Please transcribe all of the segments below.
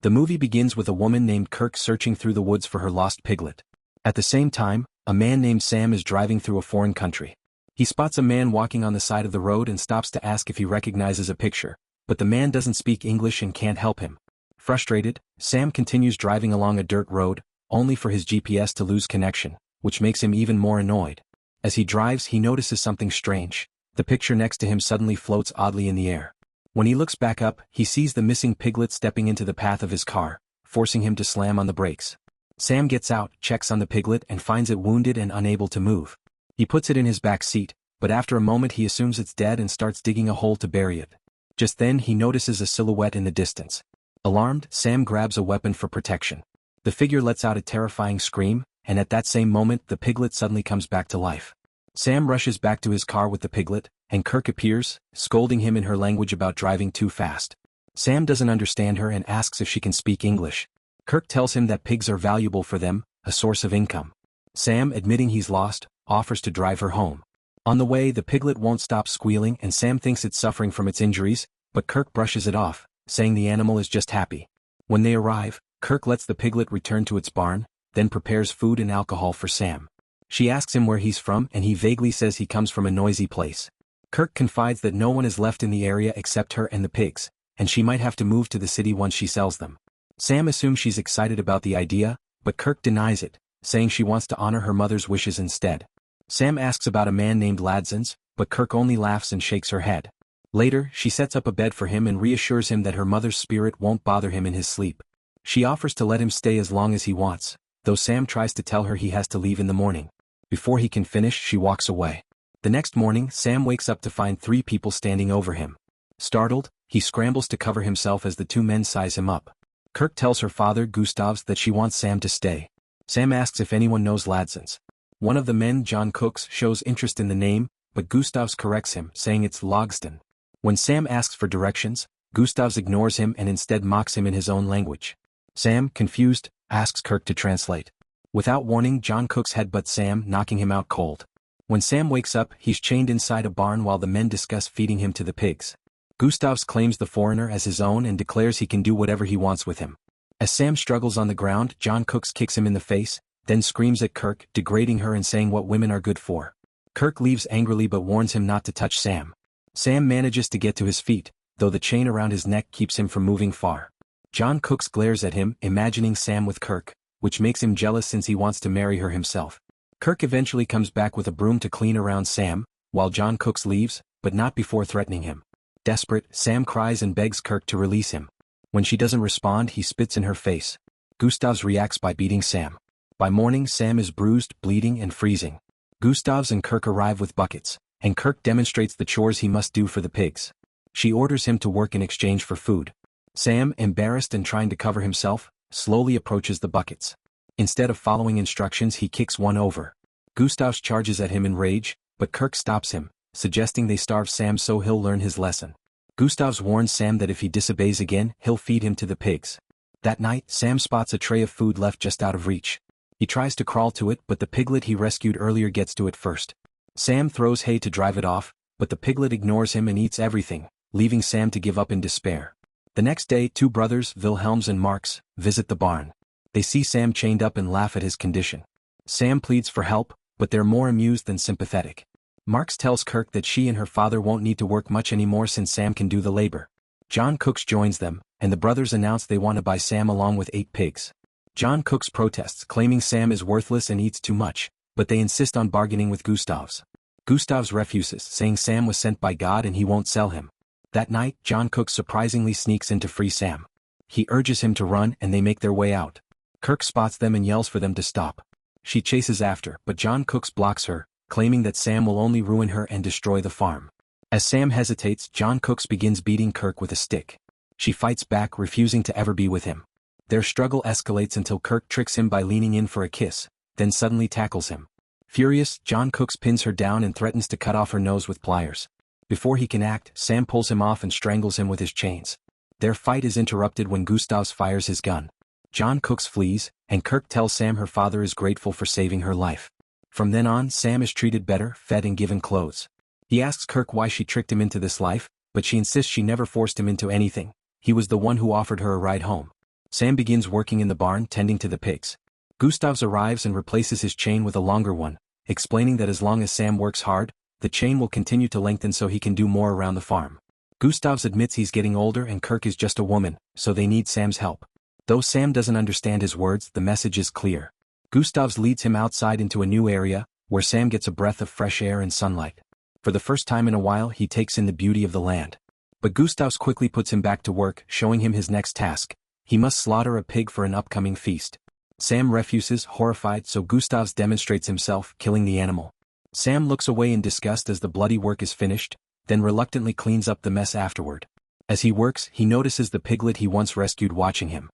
The movie begins with a woman named Kirk searching through the woods for her lost piglet. At the same time, a man named Sam is driving through a foreign country. He spots a man walking on the side of the road and stops to ask if he recognizes a picture, but the man doesn't speak English and can't help him. Frustrated, Sam continues driving along a dirt road, only for his GPS to lose connection, which makes him even more annoyed. As he drives, he notices something strange. The picture next to him suddenly floats oddly in the air. When he looks back up, he sees the missing piglet stepping into the path of his car, forcing him to slam on the brakes. Sam gets out, checks on the piglet and finds it wounded and unable to move. He puts it in his back seat, but after a moment he assumes it's dead and starts digging a hole to bury it. Just then he notices a silhouette in the distance. Alarmed, Sam grabs a weapon for protection. The figure lets out a terrifying scream, and at that same moment the piglet suddenly comes back to life. Sam rushes back to his car with the piglet, and Kirk appears, scolding him in her language about driving too fast. Sam doesn't understand her and asks if she can speak English. Kirk tells him that pigs are valuable for them, a source of income. Sam, admitting he's lost, offers to drive her home. On the way, the piglet won't stop squealing and Sam thinks it's suffering from its injuries, but Kirk brushes it off, saying the animal is just happy. When they arrive, Kirk lets the piglet return to its barn, then prepares food and alcohol for Sam. She asks him where he's from and he vaguely says he comes from a noisy place. Kirk confides that no one is left in the area except her and the pigs, and she might have to move to the city once she sells them. Sam assumes she's excited about the idea, but Kirk denies it, saying she wants to honor her mother's wishes instead. Sam asks about a man named Ladsons, but Kirk only laughs and shakes her head. Later, she sets up a bed for him and reassures him that her mother's spirit won't bother him in his sleep. She offers to let him stay as long as he wants, though Sam tries to tell her he has to leave in the morning. Before he can finish, she walks away. The next morning, Sam wakes up to find 3 people standing over him. Startled, he scrambles to cover himself as the 2 men size him up. Kirk tells her father, Gustavs, that she wants Sam to stay. Sam asks if anyone knows Ladsons. One of the men, John Cooks, shows interest in the name, but Gustavs corrects him, saying it's Logston. When Sam asks for directions, Gustavs ignores him and instead mocks him in his own language. Sam, confused, asks Kirk to translate. Without warning, John Cooks headbutts Sam, knocking him out cold. When Sam wakes up, he's chained inside a barn while the men discuss feeding him to the pigs. Gustavs claims the foreigner as his own and declares he can do whatever he wants with him. As Sam struggles on the ground, John Cooks kicks him in the face, then screams at Kirk, degrading her and saying what women are good for. Kirk leaves angrily but warns him not to touch Sam. Sam manages to get to his feet, though the chain around his neck keeps him from moving far. John Cooks glares at him, imagining Sam with Kirk, which makes him jealous since he wants to marry her himself. Kirk eventually comes back with a broom to clean around Sam, while John Cooks leaves, but not before threatening him. Desperate, Sam cries and begs Kirk to release him. When she doesn't respond, he spits in her face. Gustavs reacts by beating Sam. By morning, Sam is bruised, bleeding and freezing. Gustavs and Kirk arrive with buckets, and Kirk demonstrates the chores he must do for the pigs. She orders him to work in exchange for food. Sam, embarrassed and trying to cover himself, slowly approaches the buckets. Instead of following instructions, he kicks one over. Gustavs charges at him in rage, but Kirk stops him, suggesting they starve Sam so he'll learn his lesson. Gustavs warns Sam that if he disobeys again, he'll feed him to the pigs. That night, Sam spots a tray of food left just out of reach. He tries to crawl to it, but the piglet he rescued earlier gets to it first. Sam throws hay to drive it off, but the piglet ignores him and eats everything, leaving Sam to give up in despair. The next day, 2 brothers, Wilhelms and Marks, visit the barn. They see Sam chained up and laugh at his condition. Sam pleads for help, but they're more amused than sympathetic. Marks tells Kirk that she and her father won't need to work much anymore since Sam can do the labor. John Cooks joins them, and the brothers announce they want to buy Sam along with 8 pigs. John Cooks protests, claiming Sam is worthless and eats too much, but they insist on bargaining with Gustavs. Gustavs refuses, saying Sam was sent by God and he won't sell him. That night, John Cooks surprisingly sneaks in to free Sam. He urges him to run and they make their way out. Kirk spots them and yells for them to stop. She chases after, but John Cooks blocks her, claiming that Sam will only ruin her and destroy the farm. As Sam hesitates, John Cooks begins beating Kirk with a stick. She fights back, refusing to ever be with him. Their struggle escalates until Kirk tricks him by leaning in for a kiss, then suddenly tackles him. Furious, John Cooks pins her down and threatens to cut off her nose with pliers. Before he can act, Sam pulls him off and strangles him with his chains. Their fight is interrupted when Gustavs fires his gun. John Cooks flees, and Kirk tells Sam her father is grateful for saving her life. From then on, Sam is treated better, fed and given clothes. He asks Kirk why she tricked him into this life, but she insists she never forced him into anything. He was the one who offered her a ride home. Sam begins working in the barn tending to the pigs. Gustavs arrives and replaces his chain with a longer one, explaining that as long as Sam works hard, the chain will continue to lengthen so he can do more around the farm. Gustavs admits he's getting older and Kirk is just a woman, so they need Sam's help. Though Sam doesn't understand his words, the message is clear. Gustavs leads him outside into a new area, where Sam gets a breath of fresh air and sunlight. For the first time in a while he takes in the beauty of the land. But Gustavs quickly puts him back to work, showing him his next task. He must slaughter a pig for an upcoming feast. Sam refuses, horrified, so Gustavs demonstrates himself, killing the animal. Sam looks away in disgust as the bloody work is finished, then reluctantly cleans up the mess afterward. As he works, he notices the piglet he once rescued watching him.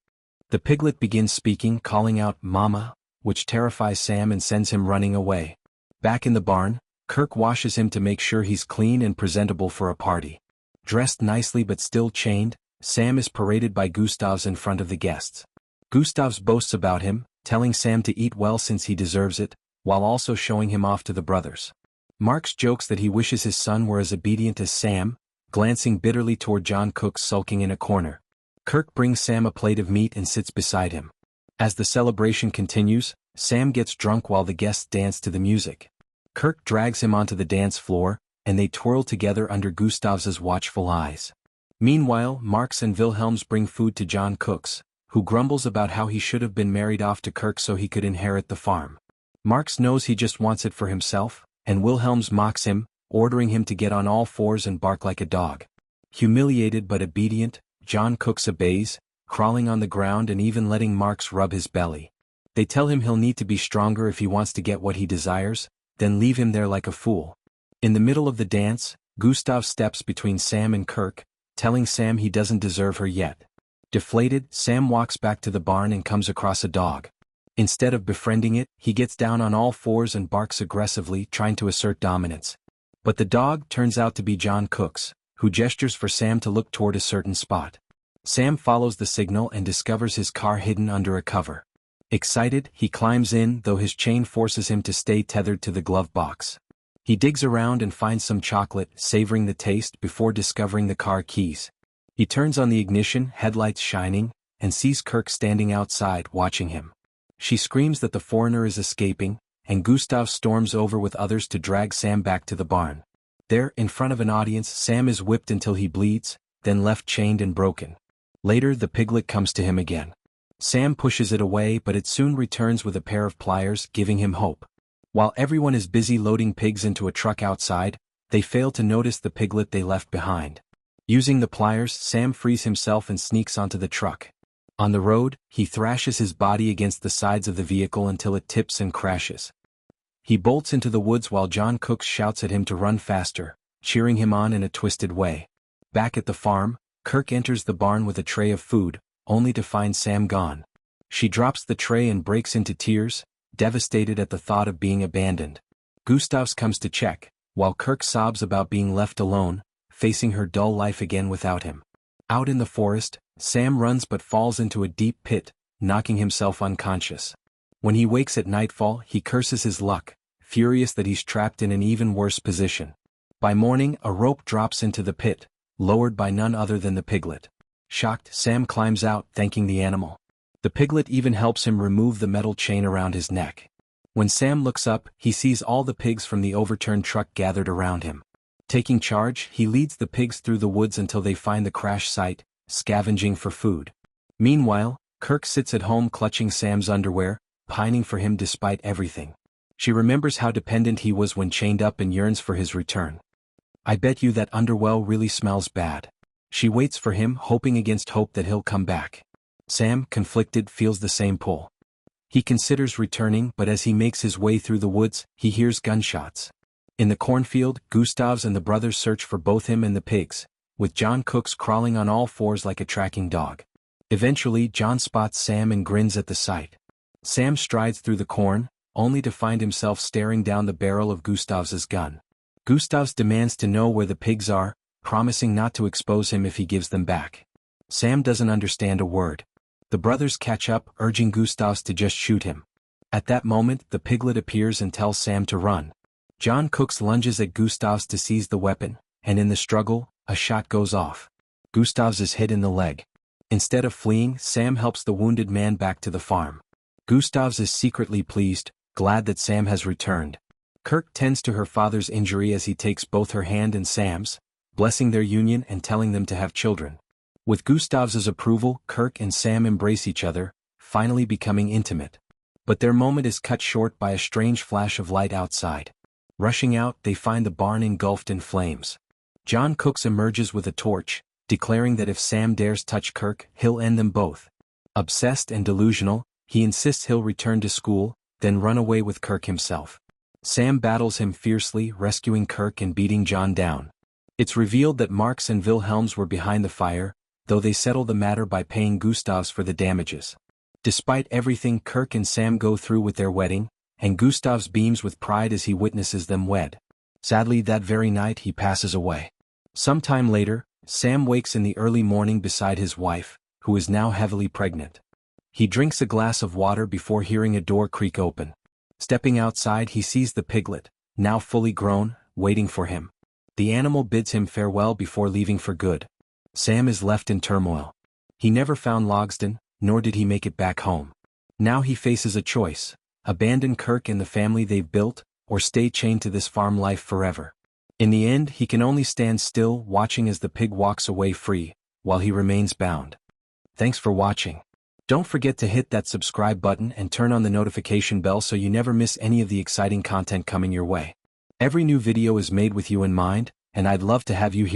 The piglet begins speaking, calling out, "Mama," which terrifies Sam and sends him running away. Back in the barn, Kirk washes him to make sure he's clean and presentable for a party. Dressed nicely but still chained, Sam is paraded by Gustavs in front of the guests. Gustavs boasts about him, telling Sam to eat well since he deserves it, while also showing him off to the brothers. Marx jokes that he wishes his son were as obedient as Sam, glancing bitterly toward John Cook sulking in a corner. Kirk brings Sam a plate of meat and sits beside him. As the celebration continues, Sam gets drunk while the guests dance to the music. Kirk drags him onto the dance floor, and they twirl together under Gustavs's watchful eyes. Meanwhile, Marx and Wilhelms bring food to John Cook's, who grumbles about how he should have been married off to Kirk so he could inherit the farm. Marx knows he just wants it for himself, and Wilhelms mocks him, ordering him to get on all fours and bark like a dog. Humiliated but obedient, John Cook obeys, crawling on the ground and even letting Marx rub his belly. They tell him he'll need to be stronger if he wants to get what he desires, then leave him there like a fool. In the middle of the dance, Gustav steps between Sam and Kirk, telling Sam he doesn't deserve her yet. Deflated, Sam walks back to the barn and comes across a dog. Instead of befriending it, he gets down on all fours and barks aggressively, trying to assert dominance. But the dog turns out to be John Cook's, who gestures for Sam to look toward a certain spot. Sam follows the signal and discovers his car hidden under a cover. Excited, he climbs in, though his chain forces him to stay tethered to the glove box. He digs around and finds some chocolate, savoring the taste before discovering the car keys. He turns on the ignition, headlights shining, and sees Kirk standing outside watching him. She screams that the foreigner is escaping, and Gustav storms over with others to drag Sam back to the barn. There, in front of an audience, Sam is whipped until he bleeds, then left chained and broken. Later, the piglet comes to him again. Sam pushes it away, but it soon returns with a pair of pliers, giving him hope. While everyone is busy loading pigs into a truck outside, they fail to notice the piglet they left behind. Using the pliers, Sam frees himself and sneaks onto the truck. On the road, he thrashes his body against the sides of the vehicle until it tips and crashes. He bolts into the woods while John Cook shouts at him to run faster, cheering him on in a twisted way. Back at the farm, Kirk enters the barn with a tray of food, only to find Sam gone. She drops the tray and breaks into tears, devastated at the thought of being abandoned. Gustavs comes to check, while Kirk sobs about being left alone, facing her dull life again without him. Out in the forest, Sam runs but falls into a deep pit, knocking himself unconscious. When he wakes at nightfall, he curses his luck, furious that he's trapped in an even worse position. By morning, a rope drops into the pit, lowered by none other than the piglet. Shocked, Sam climbs out, thanking the animal. The piglet even helps him remove the metal chain around his neck. When Sam looks up, he sees all the pigs from the overturned truck gathered around him. Taking charge, he leads the pigs through the woods until they find the crash site, scavenging for food. Meanwhile, Kirk sits at home clutching Sam's underwear, pining for him despite everything. She remembers how dependent he was when chained up and yearns for his return. "I bet you that underwear really smells bad." She waits for him, hoping against hope that he'll come back. Sam, conflicted, feels the same pull. He considers returning, but as he makes his way through the woods, he hears gunshots. In the cornfield, Gustavs and the brothers search for both him and the pigs, with John Cook's crawling on all fours like a tracking dog. Eventually, John spots Sam and grins at the sight. Sam strides through the corn, only to find himself staring down the barrel of Gustavs's gun. Gustavs demands to know where the pigs are, promising not to expose him if he gives them back. Sam doesn't understand a word. The brothers catch up, urging Gustavs to just shoot him. At that moment, the piglet appears and tells Sam to run. John Cook lunges at Gustavs to seize the weapon, and in the struggle, a shot goes off. Gustavs is hit in the leg. Instead of fleeing, Sam helps the wounded man back to the farm. Gustavs is secretly pleased, glad that Sam has returned. Kirk tends to her father's injury as he takes both her hand and Sam's, blessing their union and telling them to have children. With Gustavs's approval, Kirk and Sam embrace each other, finally becoming intimate. But their moment is cut short by a strange flash of light outside. Rushing out, they find the barn engulfed in flames. John Cooks emerges with a torch, declaring that if Sam dares touch Kirk, he'll end them both. Obsessed and delusional, he insists he'll return to school, then run away with Kirk himself. Sam battles him fiercely, rescuing Kirk and beating John down. It's revealed that Marx and Wilhelms were behind the fire, though they settle the matter by paying Gustavs for the damages. Despite everything Kirk and Sam go through with their wedding, and Gustavs beams with pride as he witnesses them wed. Sadly, that very night he passes away. Sometime later, Sam wakes in the early morning beside his wife, who is now heavily pregnant. He drinks a glass of water before hearing a door creak open. Stepping outside, he sees the piglet, now fully grown, waiting for him. The animal bids him farewell before leaving for good. Sam is left in turmoil. He never found Logsdon, nor did he make it back home. Now he faces a choice: abandon Kirk and the family they've built, or stay chained to this farm life forever. In the end, he can only stand still, watching as the pig walks away free, while he remains bound. Thanks for watching. Don't forget to hit that subscribe button and turn on the notification bell so you never miss any of the exciting content coming your way. Every new video is made with you in mind, and I'd love to have you here.